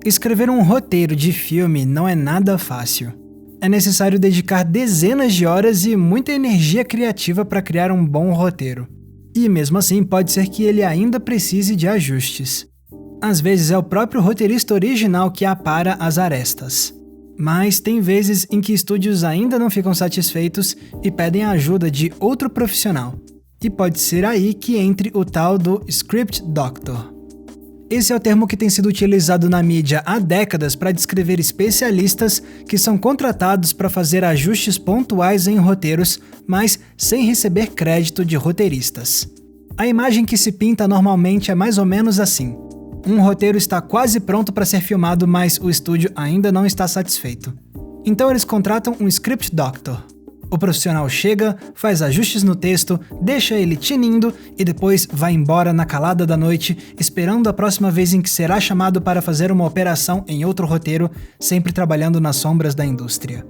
Escrever um roteiro de filme não é nada fácil. É necessário dedicar dezenas de horas e muita energia criativa para criar um bom roteiro. E mesmo assim, pode ser que ele ainda precise de ajustes. Às vezes é o próprio roteirista original que apara as arestas. Mas tem vezes em que estúdios ainda não ficam satisfeitos e pedem a ajuda de outro profissional. E pode ser aí que entre o tal do Script Doctor. Esse é o termo que tem sido utilizado na mídia há décadas para descrever especialistas que são contratados para fazer ajustes pontuais em roteiros, mas sem receber crédito de roteiristas. A imagem que se pinta normalmente é mais ou menos assim. Um roteiro está quase pronto para ser filmado, mas o estúdio ainda não está satisfeito. Então eles contratam um Script Doctor. O profissional chega, faz ajustes no texto, deixa ele tinindo e depois vai embora na calada da noite, esperando a próxima vez em que será chamado para fazer uma operação em outro roteiro, sempre trabalhando nas sombras da indústria.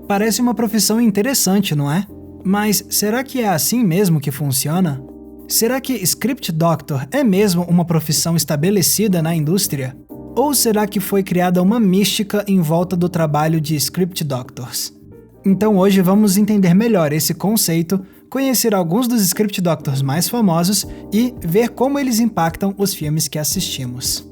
Parece uma profissão interessante, não é? Mas será que é assim mesmo que funciona? Será que Script Doctor é mesmo uma profissão estabelecida na indústria? Ou será que foi criada uma mística em volta do trabalho de Script Doctors? Então hoje vamos entender melhor esse conceito, conhecer alguns dos Script Doctors mais famosos e ver como eles impactam os filmes que assistimos.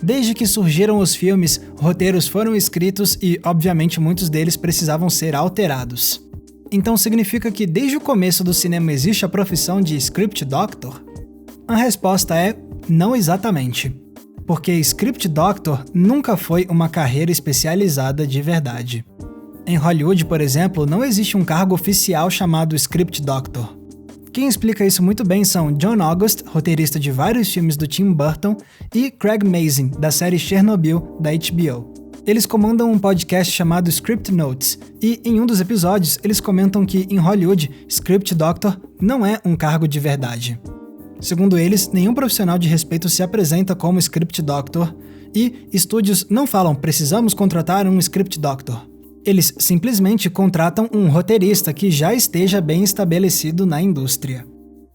Desde que surgiram os filmes, roteiros foram escritos e, obviamente, muitos deles precisavam ser alterados. Então significa que desde o começo do cinema existe a profissão de Script Doctor? A resposta é não exatamente. Porque Script Doctor nunca foi uma carreira especializada de verdade. Em Hollywood, por exemplo, não existe um cargo oficial chamado Script Doctor. Quem explica isso muito bem são John August, roteirista de vários filmes do Tim Burton, e Craig Mazin, da série Chernobyl, da HBO. Eles comandam um podcast chamado Script Notes, e em um dos episódios eles comentam que em Hollywood, Script Doctor não é um cargo de verdade. Segundo eles, nenhum profissional de respeito se apresenta como Script Doctor e estúdios não falam precisamos contratar um Script Doctor. Eles simplesmente contratam um roteirista que já esteja bem estabelecido na indústria.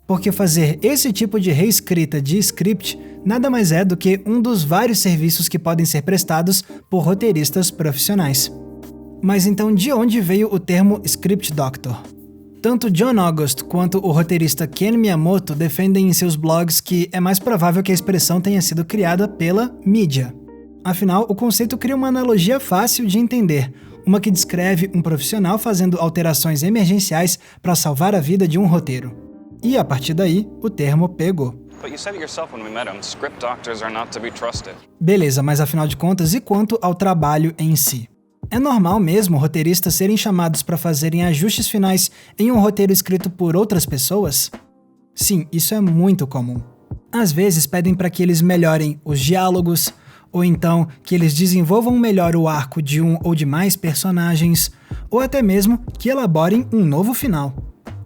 Porque fazer esse tipo de reescrita de script nada mais é do que um dos vários serviços que podem ser prestados por roteiristas profissionais. Mas então de onde veio o termo Script Doctor? Tanto John August quanto o roteirista Ken Miyamoto defendem em seus blogs que é mais provável que a expressão tenha sido criada pela mídia. Afinal, o conceito cria uma analogia fácil de entender, uma que descreve um profissional fazendo alterações emergenciais para salvar a vida de um roteiro. E a partir daí, o termo pegou. Beleza, mas afinal de contas, e quanto ao trabalho em si? É normal mesmo roteiristas serem chamados para fazerem ajustes finais em um roteiro escrito por outras pessoas? Sim, isso é muito comum. Às vezes pedem para que eles melhorem os diálogos, ou então que eles desenvolvam melhor o arco de um ou de mais personagens, ou até mesmo que elaborem um novo final.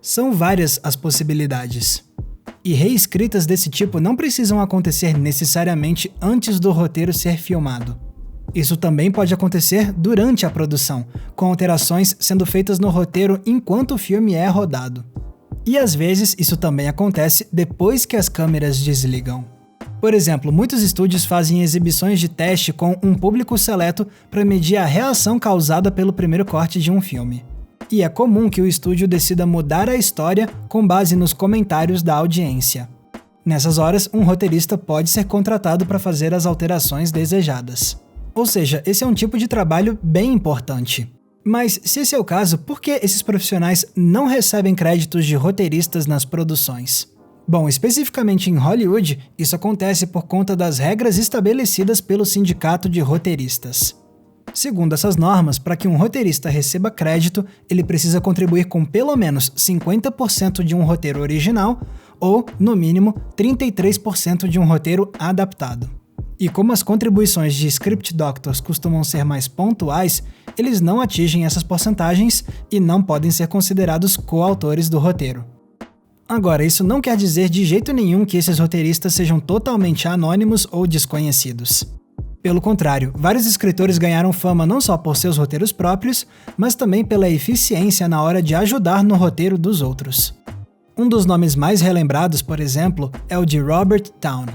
São várias as possibilidades. E reescritas desse tipo não precisam acontecer necessariamente antes do roteiro ser filmado. Isso também pode acontecer durante a produção, com alterações sendo feitas no roteiro enquanto o filme é rodado. E às vezes isso também acontece depois que as câmeras desligam. Por exemplo, muitos estúdios fazem exibições de teste com um público seleto para medir a reação causada pelo primeiro corte de um filme. E é comum que o estúdio decida mudar a história com base nos comentários da audiência. Nessas horas, um roteirista pode ser contratado para fazer as alterações desejadas. Ou seja, esse é um tipo de trabalho bem importante. Mas, se esse é o caso, por que esses profissionais não recebem créditos de roteiristas nas produções? Bom, especificamente em Hollywood, isso acontece por conta das regras estabelecidas pelo Sindicato de Roteiristas. Segundo essas normas, para que um roteirista receba crédito, ele precisa contribuir com pelo menos 50% de um roteiro original ou, no mínimo, 33% de um roteiro adaptado. E como as contribuições de Script Doctors costumam ser mais pontuais, eles não atingem essas porcentagens e não podem ser considerados coautores do roteiro. Agora, isso não quer dizer de jeito nenhum que esses roteiristas sejam totalmente anônimos ou desconhecidos. Pelo contrário, vários escritores ganharam fama não só por seus roteiros próprios, mas também pela eficiência na hora de ajudar no roteiro dos outros. Um dos nomes mais relembrados, por exemplo, é o de Robert Towne.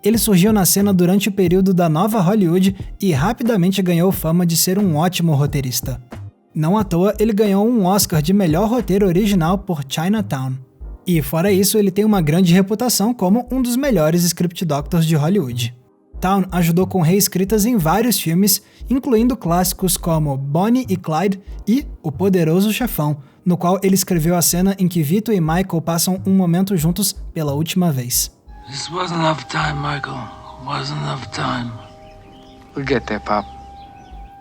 Ele surgiu na cena durante o período da nova Hollywood e rapidamente ganhou fama de ser um ótimo roteirista. Não à toa, ele ganhou um Oscar de melhor roteiro original por Chinatown. E fora isso, ele tem uma grande reputação como um dos melhores script doctors de Hollywood. Town ajudou com reescritas em vários filmes, incluindo clássicos como Bonnie e Clyde e O Poderoso Chefão, no qual ele escreveu a cena em que Vito e Michael passam um momento juntos pela última vez. This wasn't enough time, Michael. Wasn't enough time. We'll get there, Pop.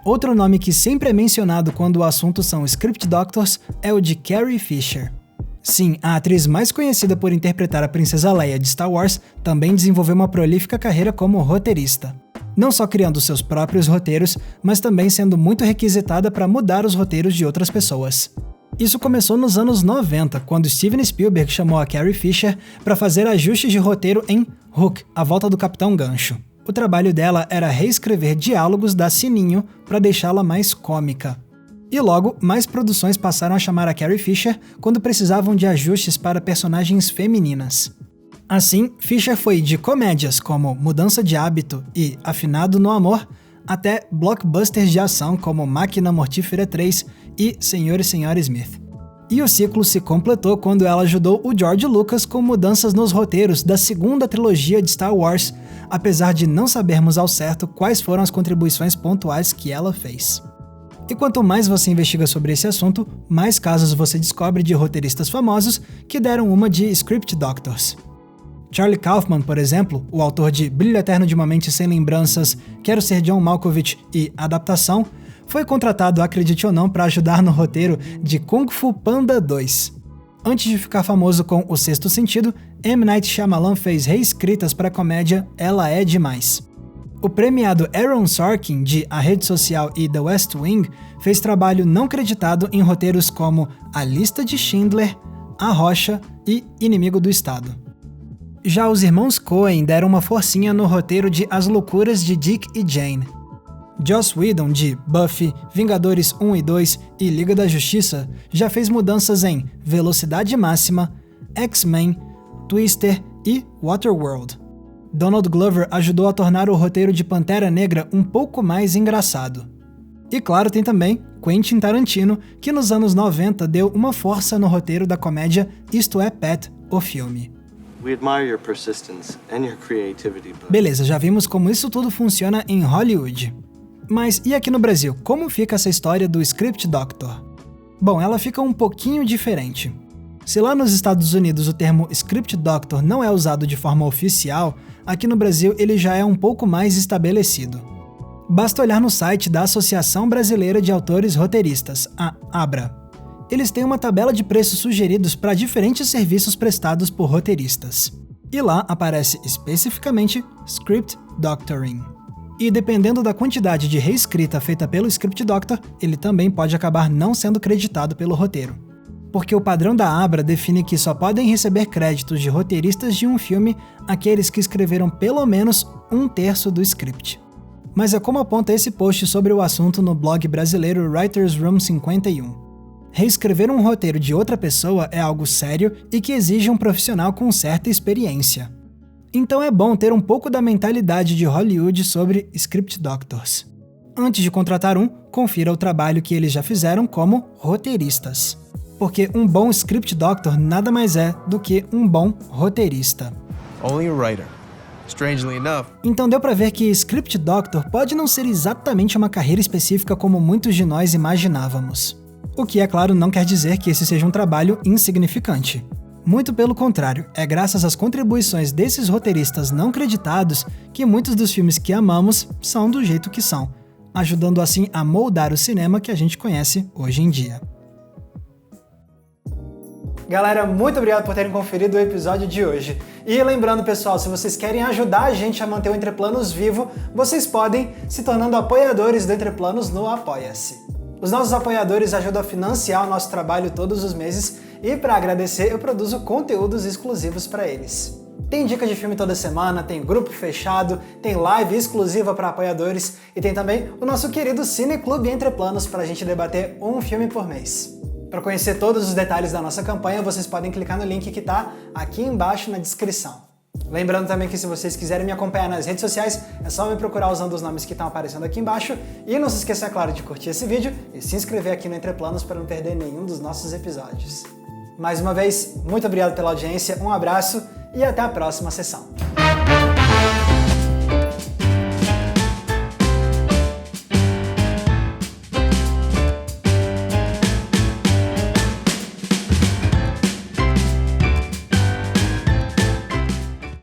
Outro nome que sempre é mencionado quando o assunto são script doctors é o de Carrie Fisher. Sim, a atriz mais conhecida por interpretar a Princesa Leia de Star Wars também desenvolveu uma prolífica carreira como roteirista. Não só criando seus próprios roteiros, mas também sendo muito requisitada para mudar os roteiros de outras pessoas. Isso começou nos anos 90, quando Steven Spielberg chamou a Carrie Fisher para fazer ajustes de roteiro em Hook, A Volta do Capitão Gancho. O trabalho dela era reescrever diálogos da Sininho para deixá-la mais cômica. E logo, mais produções passaram a chamar a Carrie Fisher quando precisavam de ajustes para personagens femininas. Assim, Fisher foi de comédias como Mudança de Hábito e Afinado no Amor, até blockbusters de ação como Máquina Mortífera 3 e Sr. e Sra. Smith. E o ciclo se completou quando ela ajudou o George Lucas com mudanças nos roteiros da segunda trilogia de Star Wars, apesar de não sabermos ao certo quais foram as contribuições pontuais que ela fez. E quanto mais você investiga sobre esse assunto, mais casos você descobre de roteiristas famosos que deram uma de script doctors. Charlie Kaufman, por exemplo, o autor de Brilho Eterno de uma Mente Sem Lembranças, Quero Ser John Malkovich e Adaptação, foi contratado, acredite ou não, para ajudar no roteiro de Kung Fu Panda 2. Antes de ficar famoso com O Sexto Sentido, M. Night Shyamalan fez reescritas para a comédia Ela é Demais. O premiado Aaron Sorkin, de A Rede Social e The West Wing, fez trabalho não creditado em roteiros como A Lista de Schindler, A Rocha e Inimigo do Estado. Já os irmãos Coen deram uma forcinha no roteiro de As Loucuras de Dick e Jane. Joss Whedon, de Buffy, Vingadores 1 e 2 e Liga da Justiça, já fez mudanças em Velocidade Máxima, X-Men, Twister e Waterworld. Donald Glover ajudou a tornar o roteiro de Pantera Negra um pouco mais engraçado. E claro, tem também Quentin Tarantino, que nos anos 90 deu uma força no roteiro da comédia Isto é Pat, o filme. We admire your persistence and your creativity, but... Beleza, já vimos como isso tudo funciona em Hollywood. Mas e aqui no Brasil, como fica essa história do script doctor? Bom, ela fica um pouquinho diferente. Se lá nos Estados Unidos o termo script doctor não é usado de forma oficial, aqui no Brasil ele já é um pouco mais estabelecido. Basta olhar no site da Associação Brasileira de Autores Roteiristas, a ABRA. Eles têm uma tabela de preços sugeridos para diferentes serviços prestados por roteiristas. E lá aparece especificamente Script Doctoring. E dependendo da quantidade de reescrita feita pelo script doctor, ele também pode acabar não sendo creditado pelo roteiro. Porque o padrão da ABRA define que só podem receber créditos de roteiristas de um filme aqueles que escreveram pelo menos 1/3 do script. Mas é como aponta esse post sobre o assunto no blog brasileiro Writers Room 51. Reescrever um roteiro de outra pessoa é algo sério e que exige um profissional com certa experiência. Então é bom ter um pouco da mentalidade de Hollywood sobre script doctors. Antes de contratar um, confira o trabalho que eles já fizeram como roteiristas. Porque um bom script doctor nada mais é do que um bom roteirista. Only a writer. Strangely enough. Então deu pra ver que script doctor pode não ser exatamente uma carreira específica como muitos de nós imaginávamos. O que, é claro, não quer dizer que esse seja um trabalho insignificante. Muito pelo contrário, é graças às contribuições desses roteiristas não creditados que muitos dos filmes que amamos são do jeito que são, ajudando assim a moldar o cinema que a gente conhece hoje em dia. Galera, muito obrigado por terem conferido o episódio de hoje. E lembrando, pessoal, se vocês querem ajudar a gente a manter o Entre Planos vivo, vocês podem se tornando apoiadores do Entre Planos no Apoia-se. Os nossos apoiadores ajudam a financiar o nosso trabalho todos os meses e, para agradecer, eu produzo conteúdos exclusivos para eles. Tem dica de filme toda semana, tem grupo fechado, tem live exclusiva para apoiadores e tem também o nosso querido Cine Clube Entre Planos para a gente debater um filme por mês. Para conhecer todos os detalhes da nossa campanha, vocês podem clicar no link que está aqui embaixo na descrição. Lembrando também que se vocês quiserem me acompanhar nas redes sociais, é só me procurar usando os nomes que estão aparecendo aqui embaixo. E não se esqueça, é claro, de curtir esse vídeo e se inscrever aqui no Entre Planos para não perder nenhum dos nossos episódios. Mais uma vez, muito obrigado pela audiência, um abraço e até a próxima sessão.